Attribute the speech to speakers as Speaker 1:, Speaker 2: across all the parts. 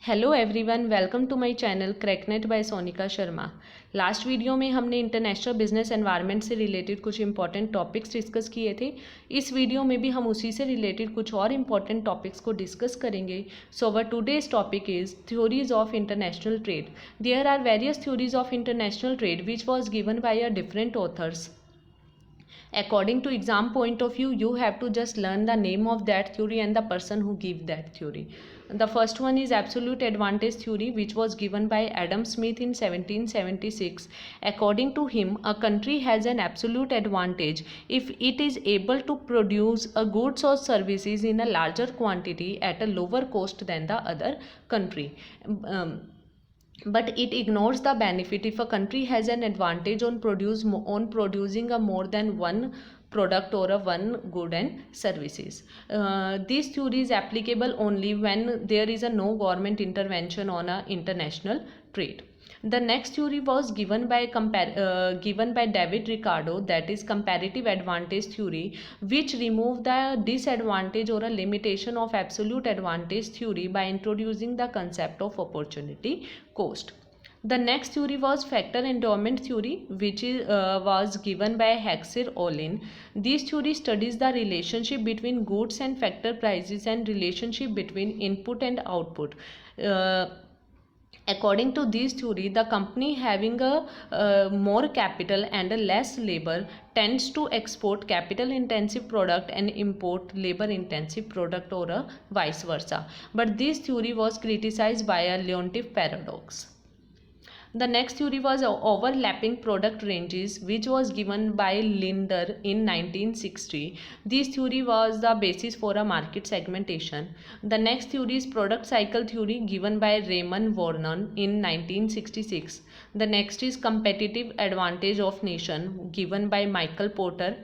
Speaker 1: Hello everyone, welcome to my channel Cracknet by Sonika Sharma. Last video में हमने international business environment से related कुछ important topics discuss किए थे। इस वीडियो में भी हम उसी से रिलेटेड कुछ और इंपॉर्टेंट टॉपिक्स को डिस्कस करेंगे। So our today's topic is theories of international trade. There are various theories of international trade which was given by a different authors. According to exam point of view, you have to just learn the name of that theory and the person who give that theory. The first one is absolute advantage theory, which was given by Adam Smith in 1776. According to him, a country has an absolute advantage if it is able to produce a goods or services in a larger quantity at a lower cost than the other country. But it ignores the benefit if a country has an advantage on producing a more than one product or a one good and services. This theory is applicable only when there is a no government intervention on a international trade. The next theory was given by David Ricardo, that is comparative advantage theory, which removed the disadvantage or a limitation of absolute advantage theory by introducing the concept of opportunity cost. The next theory was factor endowment theory, which was given by Hexer Olin. This theory studies the relationship between goods and factor prices and relationship between input and output. According to this theory, the company having a more capital and a less labor tends to export capital intensive product and import labor intensive product, or a vice versa. But this theory was criticized by a Leontief paradox. The next theory was overlapping product ranges, which was given by Linder in 1960. This theory was the basis for a market segmentation. The next theory is product cycle theory, given by Raymond Vernon in 1966. The next is competitive advantage of nation, given by Michael Porter.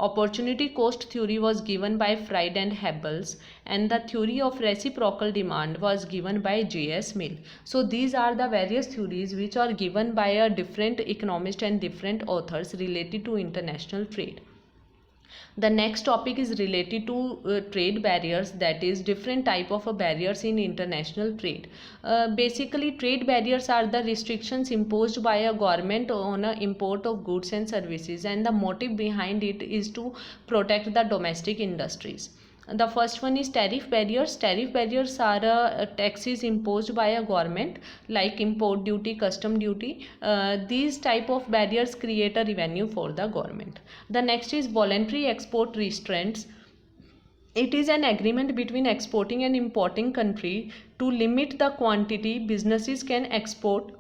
Speaker 1: Opportunity cost theory was given by Fried and Hebels, and the theory of reciprocal demand was given by J.S. Mill. So these are the various theories which are given by a different economist and different authors related to international trade. The next topic is related to trade barriers, that is different type of barriers in international trade. Basically, trade barriers are the restrictions imposed by a government on a import of goods and services, and the motive behind it is to protect the domestic industries. The first one is tariff barriers. Tariff barriers are taxes imposed by a government, like import duty, custom duty. These type of barriers create a revenue for the government. The next is voluntary export restraints. It is an agreement between exporting and importing country to limit the quantity businesses can export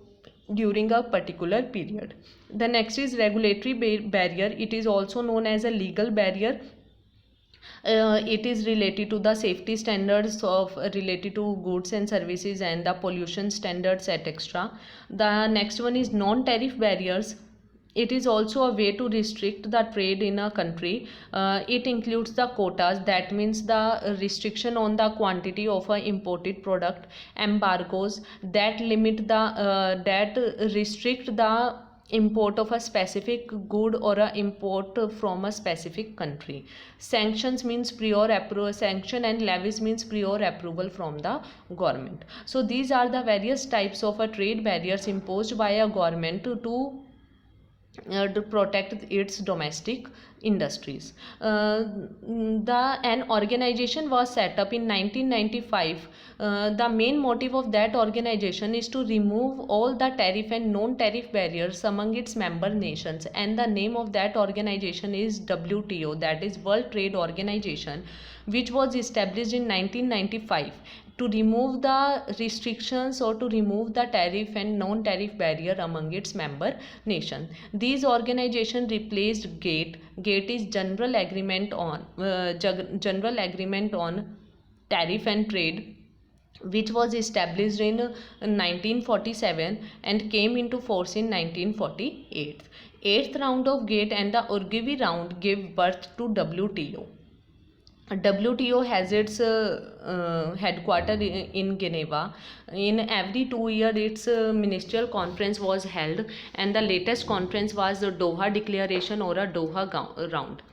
Speaker 1: during a particular period. The next is regulatory barrier. It is also known as a legal barrier. It is related to the safety standards of related to goods and services and the pollution standards, etc. The next one is non-tariff barriers. It is also a way to restrict the trade in a country. It includes the quotas, that means the restriction on the quantity of an imported product, embargoes that limit the that restrict the import of a specific good or a import from a specific country. Sanctions means prior approval. Sanction and levies means prior approval from the government. So these are the various types of trade barriers imposed by a government to protect its domestic industries. An organization was set up in 1995. The main motive of that organization is to remove all the tariff and non-tariff barriers among its member nations, and the name of that organization is WTO, that is World Trade Organization, which was established in 1995 to remove the restrictions or to remove the tariff and non-tariff barrier among its member nation. These organization replaced GATT. GATT is General Agreement on Tariff and Trade, which was established in 1947 and came into force in 1948. Eighth round of GATT and the Uruguay round gave birth to WTO. WTO has its headquarters in Geneva. In every 2 years, its ministerial conference was held, and the latest conference was the Doha Declaration or a Doha round.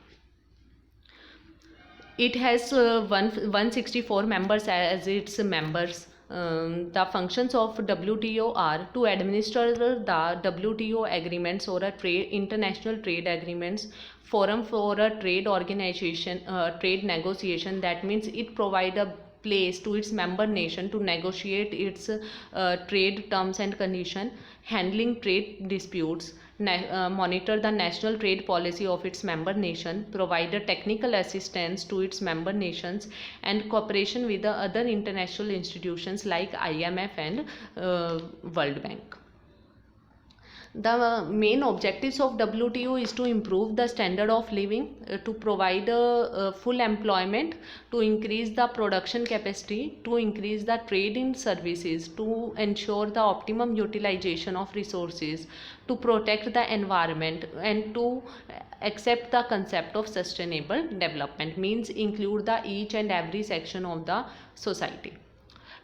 Speaker 1: It has 164 members as its members. The functions of WTO are to administer the WTO agreements or a international trade agreements, forum for a trade organization, trade negotiation. That means it provide a place to its member nation to negotiate its trade terms and condition, handling trade disputes, monitor the national trade policy of its member nation, provide a technical assistance to its member nations, and cooperation with the other international institutions like IMF and World Bank. The main objectives of WTO is to improve the standard of living, to provide full employment, to increase the production capacity, to increase the trade in services, to ensure the optimum utilization of resources, to protect the environment, and to accept the concept of sustainable development, means include the each and every section of the society.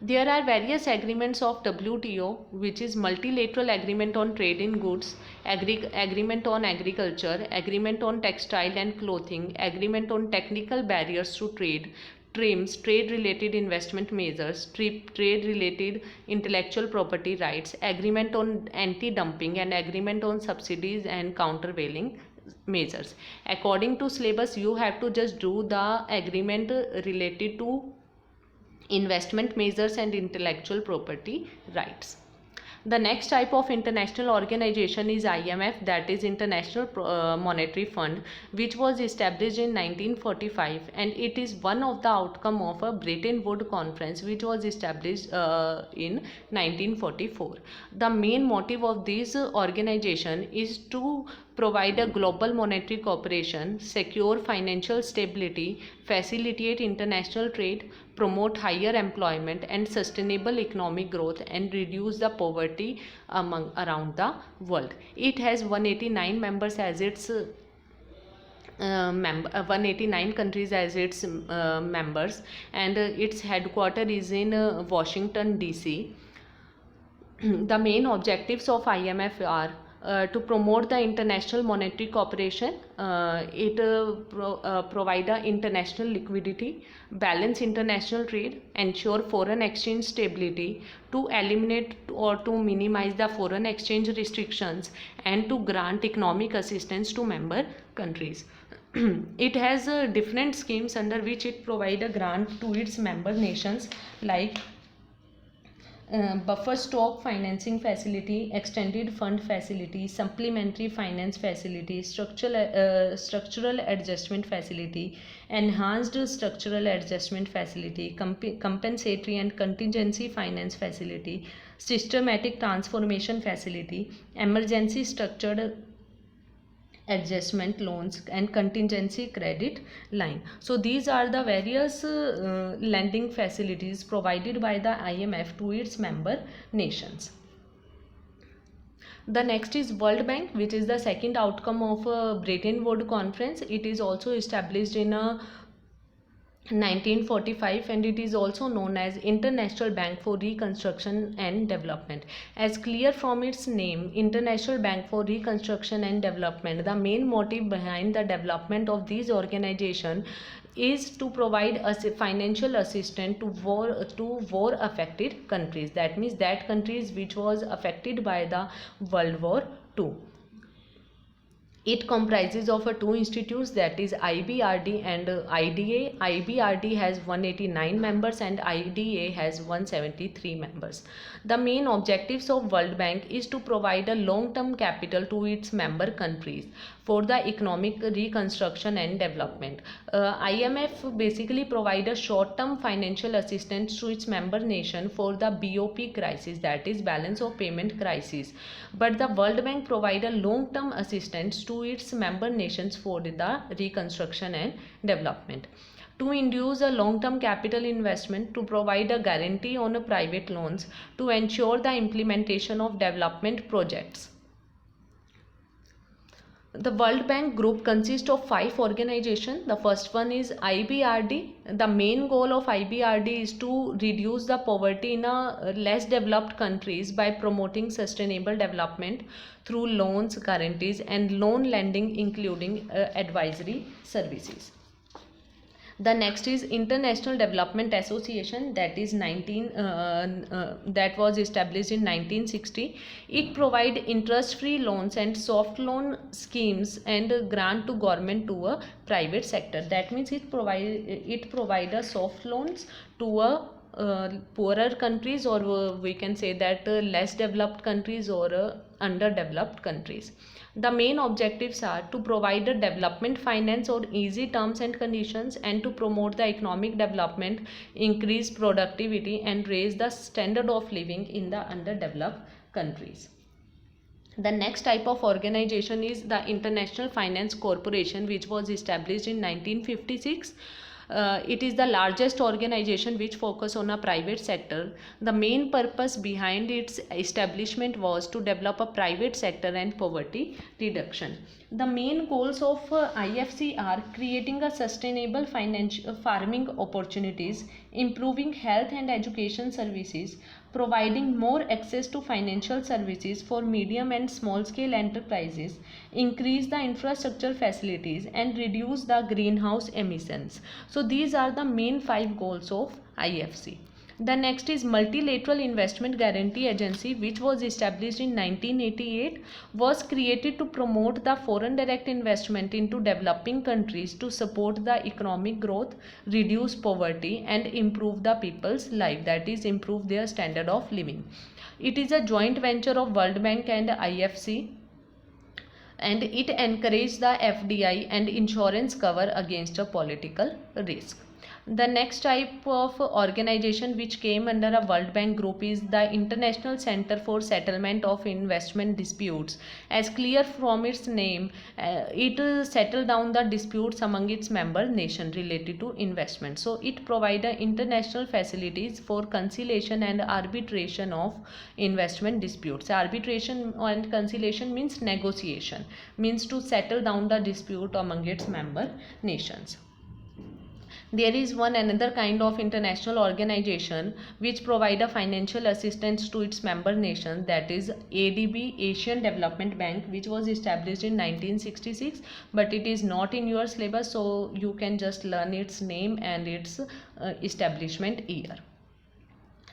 Speaker 1: There are various agreements of WTO, which is multilateral agreement on trade in goods, agreement on agriculture, agreement on textile and clothing, agreement on technical barriers to trade, TRIMS, trade related investment measures, trade related intellectual property rights, agreement on anti-dumping, and agreement on subsidies and countervailing measures. According to syllabus, you have to just do the agreement related to investment measures and intellectual property rights. The next type of international organization is IMF, that is International Monetary Fund, which was established in 1945, and it is one of the outcome of a Bretton Woods Conference which was established in 1944. The main motive of this organization is to provide a global monetary cooperation, secure financial stability, facilitate international trade, promote higher employment and sustainable economic growth, and reduce the poverty around the world. It has 189 members as its 189 countries as its members, and its headquarters is in Washington DC. The main objectives of IMF are to promote the international monetary cooperation. It provide international liquidity, balance international trade, ensure foreign exchange stability, to eliminate or to minimize the foreign exchange restrictions, and to grant economic assistance to member countries. It has different schemes under which it provide a grant to its member nations, like buffer stock financing facility, extended fund facility, supplementary finance facility, structural adjustment facility, enhanced structural adjustment facility, compensatory and contingency finance facility, systematic transformation facility, emergency structured adjustment loans, and contingency credit line. So these are the various lending facilities provided by the IMF to its member nations. The next is World Bank, which is the second outcome of a Bretton Woods Conference. It is also established in a 1945, and it is also known as International Bank for Reconstruction and Development. As clear from its name, International Bank for Reconstruction and Development, the main motive behind the development of these organizations is to provide us financial assistance to war affected countries. That means that countries which was affected by the World War II. It comprises of two institutes, that is IBRD and IDA. IBRD has 189 members and IDA has 173 members. The main objectives of World Bank is to provide a long-term capital to its member countries for the economic reconstruction and development. IMF basically provide a short-term financial assistance to its member nation for the BOP crisis, that is balance of payment crisis. But the World Bank provide a long-term assistance to its member nations for the reconstruction and development. To induce a long-term capital investment, to provide a guarantee on a private loans, to ensure the implementation of development projects. The World Bank group consists of 5 organizations. The first one is IBRD. The main goal of IBRD is to reduce the poverty in less developed countries by promoting sustainable development through loans, guarantees, and loan lending, including advisory services. The next is International Development Association, that is that was established in 1960. It provide interest-free loans and soft loan schemes and grant to government to a private sector. That means it provide a soft loans to a poorer countries, or we can say that less developed countries or underdeveloped countries. The main objectives are to provide a development finance or easy terms and conditions, and to promote the economic development, increase productivity, and raise the standard of living in the underdeveloped countries. The next type of organization is the International Finance Corporation, which was established in 1956. It is the largest organization which focus on a private sector. The main purpose behind its establishment was to develop a private sector and poverty reduction. The main goals of IFC are creating a sustainable financial farming opportunities, improving health and education services, providing more access to financial services for medium and small scale enterprises, increase the infrastructure facilities, and reduce the greenhouse emissions. So these are the main 5 goals of IFC. The next is Multilateral Investment Guarantee Agency, which was established in 1988, was created to promote the foreign direct investment into developing countries to support the economic growth, reduce poverty, and improve the people's life, that is, improve their standard of living. It is a joint venture of World Bank and IFC, and it encourages the FDI and insurance cover against a political risk. The next type of organization which came under a World Bank group is the International Center for Settlement of Investment Disputes. As clear from its name, it settle down the disputes among its member nations related to investment. So it provides international facilities for conciliation and arbitration of investment disputes. Arbitration and conciliation means negotiation, means to settle down the dispute among its member nations. There is another kind of international organization which provide a financial assistance to its member nations, that is ADB, Asian Development Bank, which was established in 1966, but it is not in your syllabus, so you can just learn its name and its establishment year.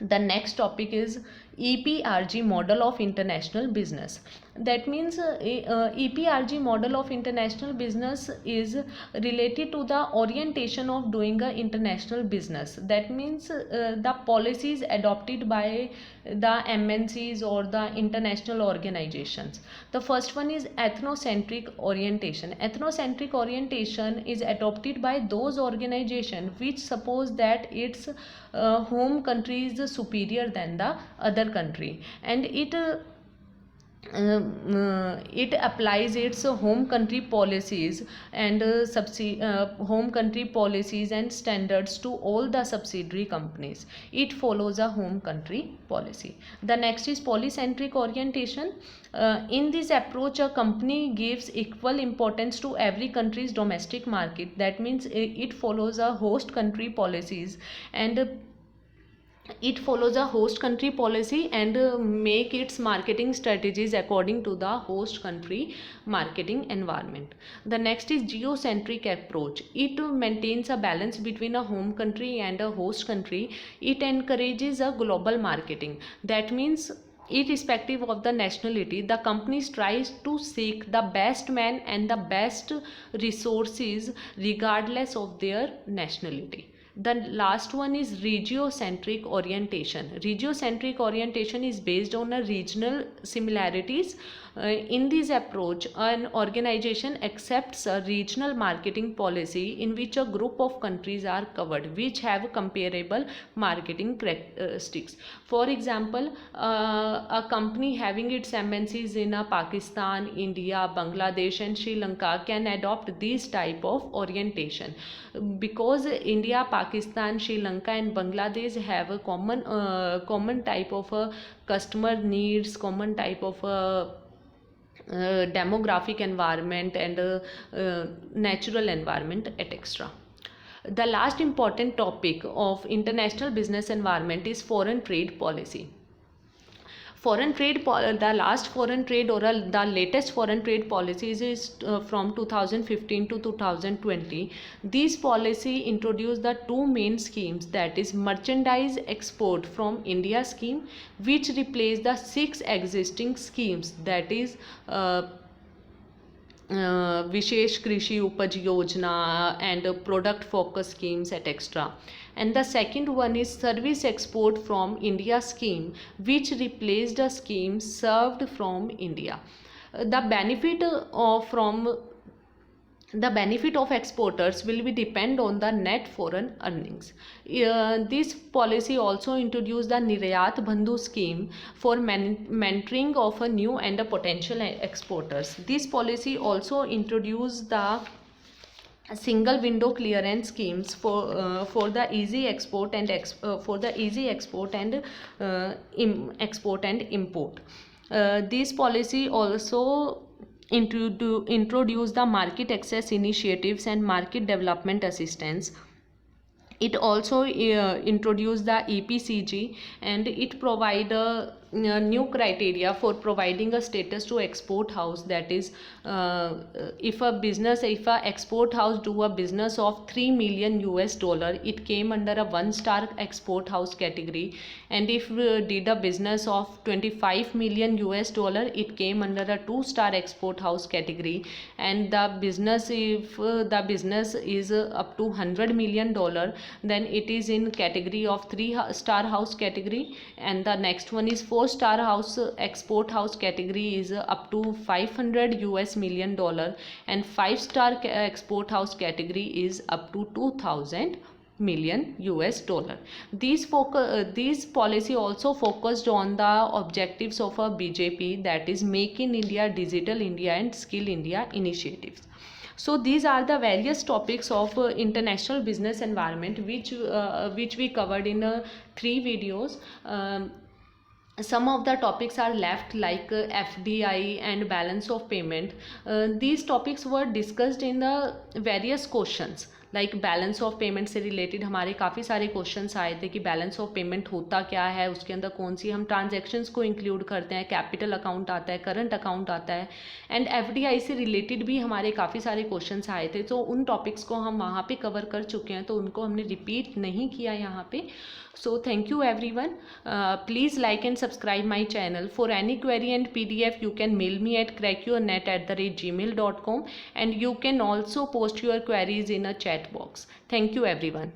Speaker 1: The next topic is EPRG model of international business. That means EPRG model of international business is related to the orientation of doing a international business. That means the policies adopted by the MNCs or the international organizations. The first one is ethnocentric orientation. Ethnocentric orientation is adopted by those organizations which suppose that its home country is superior than the other country, and it applies its home country policies and home country policies and standards to all the subsidiary companies. It follows a home country policy. The next is polycentric orientation. In this approach, a company gives equal importance to every country's domestic market. That means it follows a host country policies and make its marketing strategies according to the host country marketing environment. The next is geocentric approach. It maintains a balance between a home country and a host country. It encourages a global marketing. That means irrespective of the nationality, the company tries to seek the best man and the best resources regardless of their nationality. The last one is regiocentric orientation. Regiocentric orientation is based on a regional similarities. In this approach, an organization accepts a regional marketing policy in which a group of countries are covered which have comparable marketing characteristics. For example, a company having its MNCs in Pakistan, India, Bangladesh and Sri Lanka can adopt this type of orientation because India, Pakistan, Sri Lanka and Bangladesh have a common type of customer needs, common type of demographic environment and natural environment, etc. The last important topic of international business environment is foreign trade policy. foreign trade the last foreign trade or the latest foreign trade policies is from 2015 to 2020. These policy introduced the two main schemes, that is merchandise export from India scheme, which replaced the 6 existing schemes, that is विशेष कृषि उपज योजना and product focus schemes etc. And the second one is service export from India scheme, which replaced the scheme served from India. The benefit of exporters will be depend on the net foreign earnings. This policy also introduced the Niryat Bandhu scheme for mentoring of a new and a potential exporters. This policy also introduced the single window clearance schemes for the easy export and export and import. This policy also introduce the market access initiatives and market development assistance. It also introduced the EPCG, and it provide a new criteria for providing a status to export house, that is if a export house do a business of $3 million, it came under a 1-star export house category, and if did a business of $25 million, it came under a 2-star export house category, and the business, if the business is up to $100 million, then it is in category of 3-star house category, and the next one is 4-star house export house category is up to $500 million, and 5-star export house category is up to $2,000 million. These policy also focused on the objectives of a BJP, that is Make in India, Digital India and Skill India initiatives. So these are the various topics of international business environment which we covered in 3 videos. Some of the topics are left, like FDI and balance of payment. These topics were discussed in the various questions. Like balance of payment से related हमारे काफ़ी सारे questions आए थे कि balance of payment होता क्या है, उसके अंदर कौन सी हम ट्रांजैक्शंस को इंक्लूड करते हैं, कैपिटल अकाउंट आता है, करंट अकाउंट आता है, एंड एफडीआई से रिलेटेड भी हमारे काफ़ी सारे क्वेश्चंस आए थे. तो उन टॉपिक्स को हम वहाँ पे कवर कर चुके हैं, तो उनको हमने रिपीट नहीं किया यहाँ पे. So thank you everyone. Please like and subscribe my channel. For any query and PDF, you can mail me at crackyournet@gmail.com, and you can also post your queries in a chat box. Thank you everyone.